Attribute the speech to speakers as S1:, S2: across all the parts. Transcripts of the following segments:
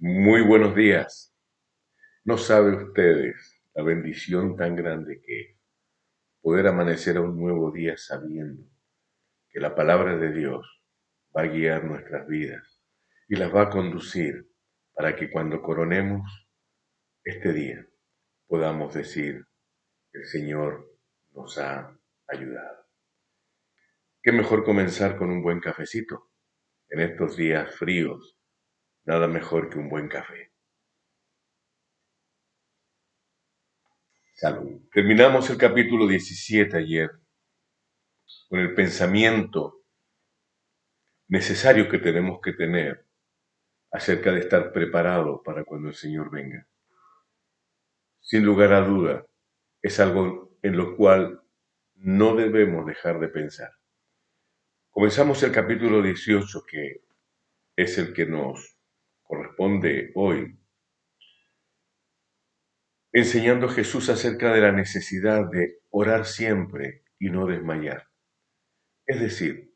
S1: Muy buenos días. No saben ustedes la bendición tan grande que es poder amanecer a un nuevo día sabiendo que la palabra de Dios va a guiar nuestras vidas y las va a conducir para que cuando coronemos este día podamos decir, el Señor nos ha ayudado. ¿Qué mejor comenzar con un buen cafecito? En estos días fríos, nada mejor que un buen café. Salud. Terminamos el capítulo 17 ayer con el pensamiento necesario que tenemos que tener acerca de estar preparados para cuando el Señor venga. Sin lugar a duda, es algo en lo cual no debemos dejar de pensar. Comenzamos el capítulo 18, que es el que nos corresponde hoy, enseñando a Jesús acerca de la necesidad de orar siempre y no desmayar. Es decir,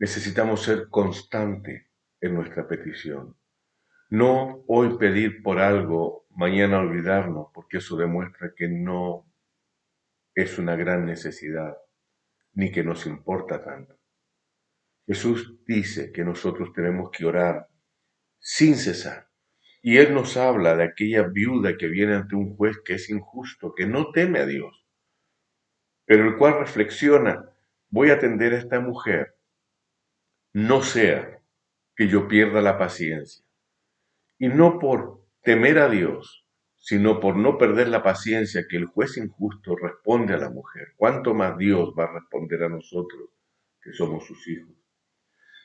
S1: necesitamos ser constantes en nuestra petición. No hoy pedir por algo, mañana olvidarnos, porque eso demuestra que no es una gran necesidad, ni que nos importa tanto. Jesús dice que nosotros tenemos que orar sin cesar. Y Él nos habla de aquella viuda que viene ante un juez que es injusto, que no teme a Dios, pero el cual reflexiona, voy a atender a esta mujer, no sea que yo pierda la paciencia. Y no por temer a Dios, sino por no perder la paciencia que el juez injusto responde a la mujer. ¿Cuánto más Dios va a responder a nosotros, que somos sus hijos?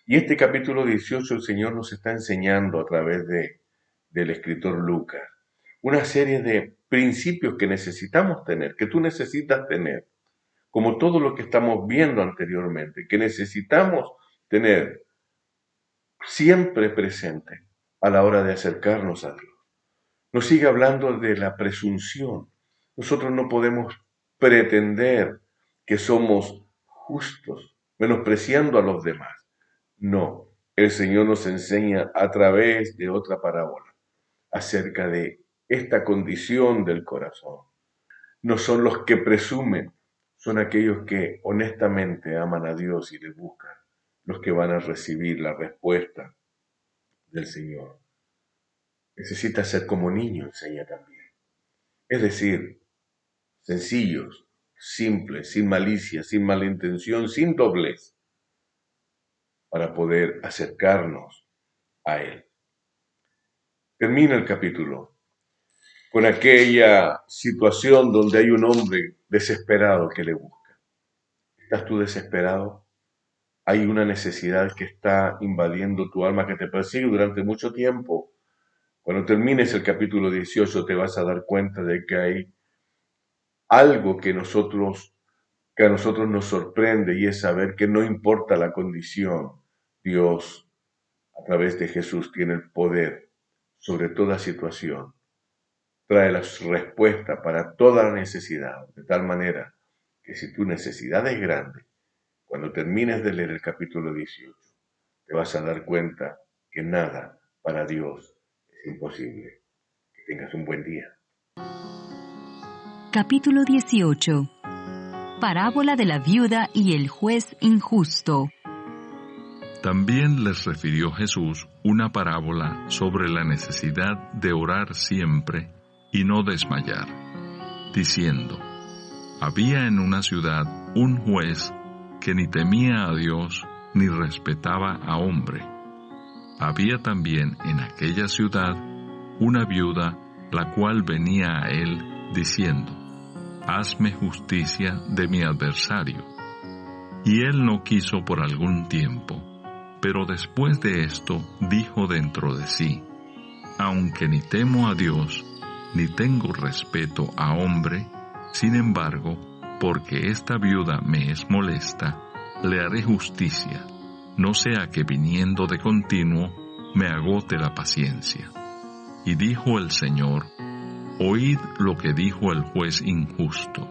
S1: Y este capítulo 18 el Señor nos está enseñando a través del escritor Lucas una serie de principios que necesitamos tener, que tú necesitas tener, como todo lo que estamos viendo anteriormente, que necesitamos tener siempre presente a la hora de acercarnos a Dios. Nos sigue hablando de la presunción. Nosotros no podemos pretender que somos justos, menospreciando a los demás. No, el Señor nos enseña a través de otra parábola acerca de esta condición del corazón. No son los que presumen, son aquellos que honestamente aman a Dios y le buscan, los que van a recibir la respuesta del Señor. Necesita ser como niño, enseña también. Es decir, sencillos, simples, sin malicia, sin mala intención, sin doblez, para poder acercarnos a Él. Termina el capítulo con aquella situación donde hay un hombre desesperado que le busca. ¿Estás tú desesperado? Hay una necesidad que está invadiendo tu alma, que te persigue durante mucho tiempo. Cuando termines el capítulo 18 te vas a dar cuenta de que hay algo que a nosotros nos sorprende, y es saber que no importa la condición, Dios, a través de Jesús, tiene el poder sobre toda situación. Trae la respuesta para toda necesidad, de tal manera que si tu necesidad es grande, cuando termines de leer el capítulo 18, te vas a dar cuenta que nada para Dios es imposible. Que tengas un buen día.
S2: Capítulo 18. Parábola de la viuda y el juez injusto.
S3: También les refirió Jesús una parábola sobre la necesidad de orar siempre y no desmayar, diciendo: había en una ciudad un juez que ni temía a Dios ni respetaba a hombre. Había también en aquella ciudad una viuda, la cual venía a él diciendo: hazme justicia de mi adversario. Y él no quiso por algún tiempo, pero después de esto dijo dentro de sí: aunque ni temo a Dios, ni tengo respeto a hombre, sin embargo, porque esta viuda me es molesta, le haré justicia, no sea que viniendo de continuo me agote la paciencia. Y dijo el Señor: oíd lo que dijo el juez injusto.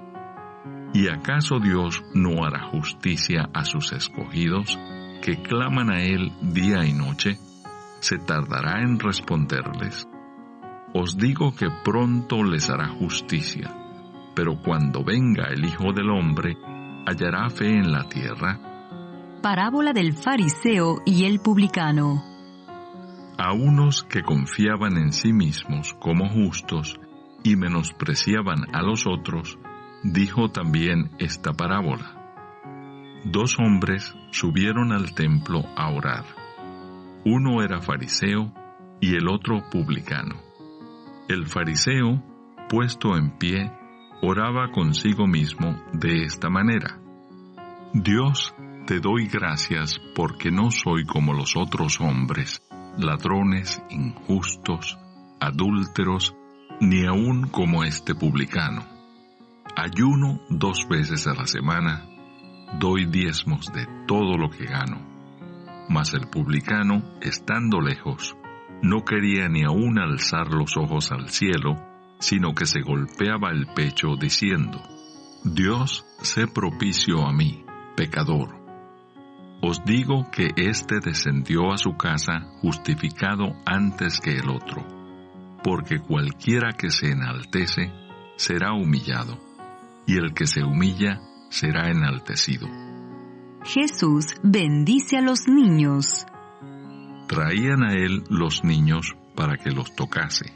S3: ¿Y acaso Dios no hará justicia a sus escogidos, que claman a Él día y noche? ¿se tardará en responderles? Os digo que pronto les hará justicia, pero cuando venga el Hijo del Hombre, ¿hallará fe en la tierra?
S2: Parábola del fariseo y el publicano.
S3: A unos que confiaban en sí mismos como justos y menospreciaban a los otros, dijo también esta parábola. 2 hombres subieron al templo a orar. Uno era fariseo y el otro publicano. El fariseo, puesto en pie, oraba consigo mismo de esta manera: Dios, te doy gracias porque no soy como los otros hombres, ladrones, injustos, adúlteros, ni aun como este publicano. Ayuno 2 veces a la semana, doy diezmos de todo lo que gano. Mas el publicano, estando lejos, no quería ni aun alzar los ojos al cielo, sino que se golpeaba el pecho diciendo: Dios, sé propicio a mí, pecador. Os digo que éste descendió a su casa justificado antes que el otro, porque cualquiera que se enaltece será humillado, y el que se humilla será enaltecido.
S2: Jesús bendice a los niños.
S3: Traían a él los niños para que los tocase,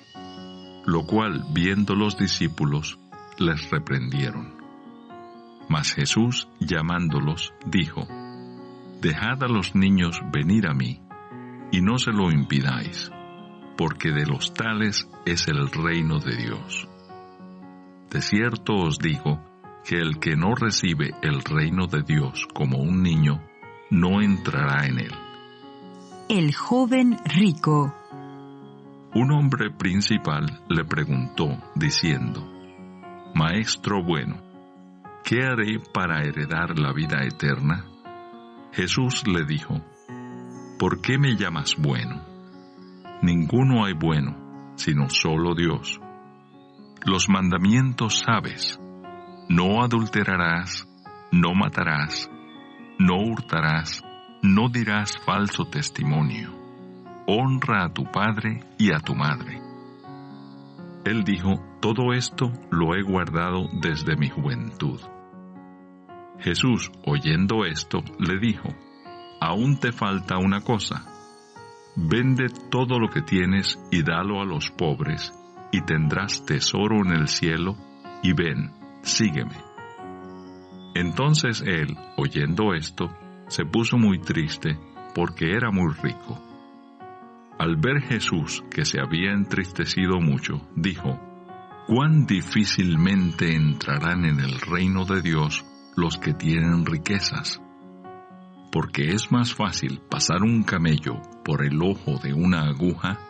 S3: lo cual, viendo los discípulos, les reprendieron. Mas Jesús, llamándolos, dijo: Dejad a los niños venir a mí, y no se lo impidáis, porque de los tales es el reino de Dios. De cierto os digo que el que no recibe el reino de Dios como un niño, no entrará en él.
S2: El joven rico.
S3: Un hombre principal le preguntó, diciendo: Maestro bueno, ¿qué haré para heredar la vida eterna? Jesús le dijo: ¿Por qué me llamas bueno? Ninguno hay bueno, sino solo Dios. Los mandamientos sabes: no adulterarás, no matarás, no hurtarás, no dirás falso testimonio, honra a tu padre y a tu madre. Él dijo: todo esto lo he guardado desde mi juventud. Jesús, oyendo esto, le dijo: aún te falta una cosa. Vende todo lo que tienes y dalo a los pobres, y tendrás tesoro en el cielo, y ven, sígueme. Entonces él, oyendo esto, se puso muy triste, porque era muy rico. Al ver Jesús que se había entristecido mucho, dijo: cuán difícilmente entrarán en el reino de Dios los que tienen riquezas. Porque es más fácil pasar un camello por el ojo de una aguja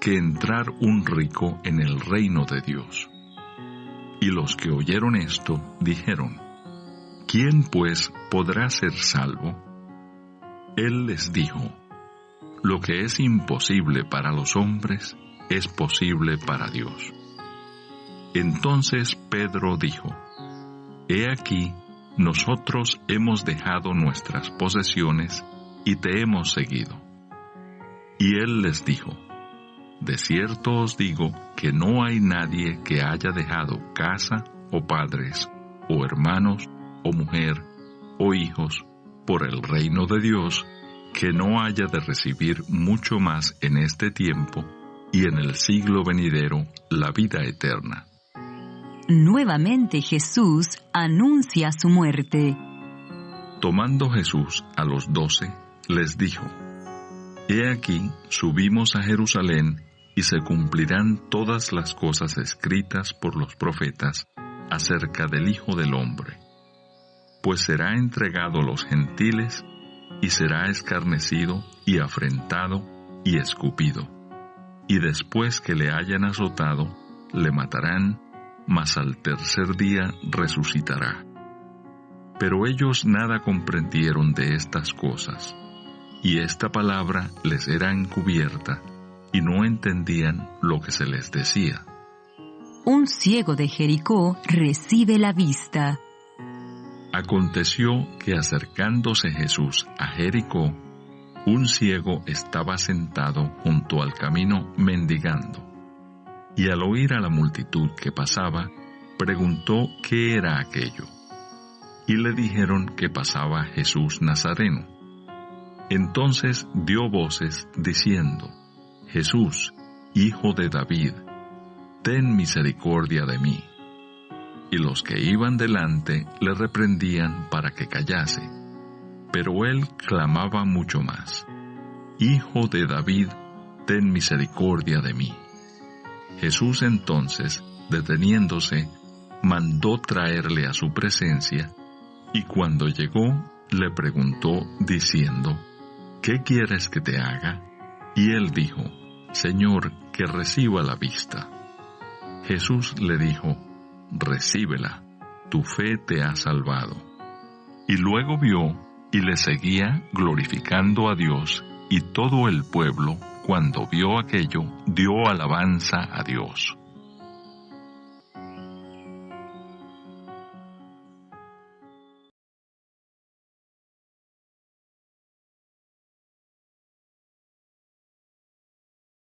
S3: que entrar un rico en el reino de Dios. Y los que oyeron esto dijeron: ¿quién pues podrá ser salvo? Él les dijo: lo que es imposible para los hombres es posible para Dios. Entonces Pedro dijo: he aquí, nosotros hemos dejado nuestras posesiones y te hemos seguido. Y él les dijo: de cierto os digo que no hay nadie que haya dejado casa, o padres, o hermanos, o mujer, o hijos, por el reino de Dios, que no haya de recibir mucho más en este tiempo, y en el siglo venidero la vida eterna.
S2: Nuevamente Jesús anuncia su muerte.
S3: Tomando Jesús a los 12, les dijo: he aquí, subimos a Jerusalén, y se cumplirán todas las cosas escritas por los profetas acerca del Hijo del Hombre. Pues será entregado a los gentiles, y será escarnecido, y afrentado, y escupido. Y después que le hayan azotado, le matarán, mas al tercer día resucitará. Pero ellos nada comprendieron de estas cosas, y esta palabra les era encubierta, y no entendían lo que se les decía.
S2: Un ciego de Jericó recibe la vista.
S3: Aconteció que acercándose Jesús a Jericó, un ciego estaba sentado junto al camino mendigando, y al oír a la multitud que pasaba, preguntó qué era aquello. Y le dijeron que pasaba Jesús Nazareno. Entonces dio voces diciendo: Jesús, Hijo de David, ten misericordia de mí. Y los que iban delante le reprendían para que callase. Pero él clamaba mucho más: Hijo de David, ten misericordia de mí. Jesús entonces, deteniéndose, mandó traerle a su presencia, y cuando llegó, le preguntó diciendo: ¿Qué quieres que te haga? Y él dijo: Señor, que reciba la vista. Jesús le dijo: Recíbela, tu fe te ha salvado. Y luego vio y le seguía glorificando a Dios, y todo el pueblo, cuando vio aquello, dio alabanza a Dios.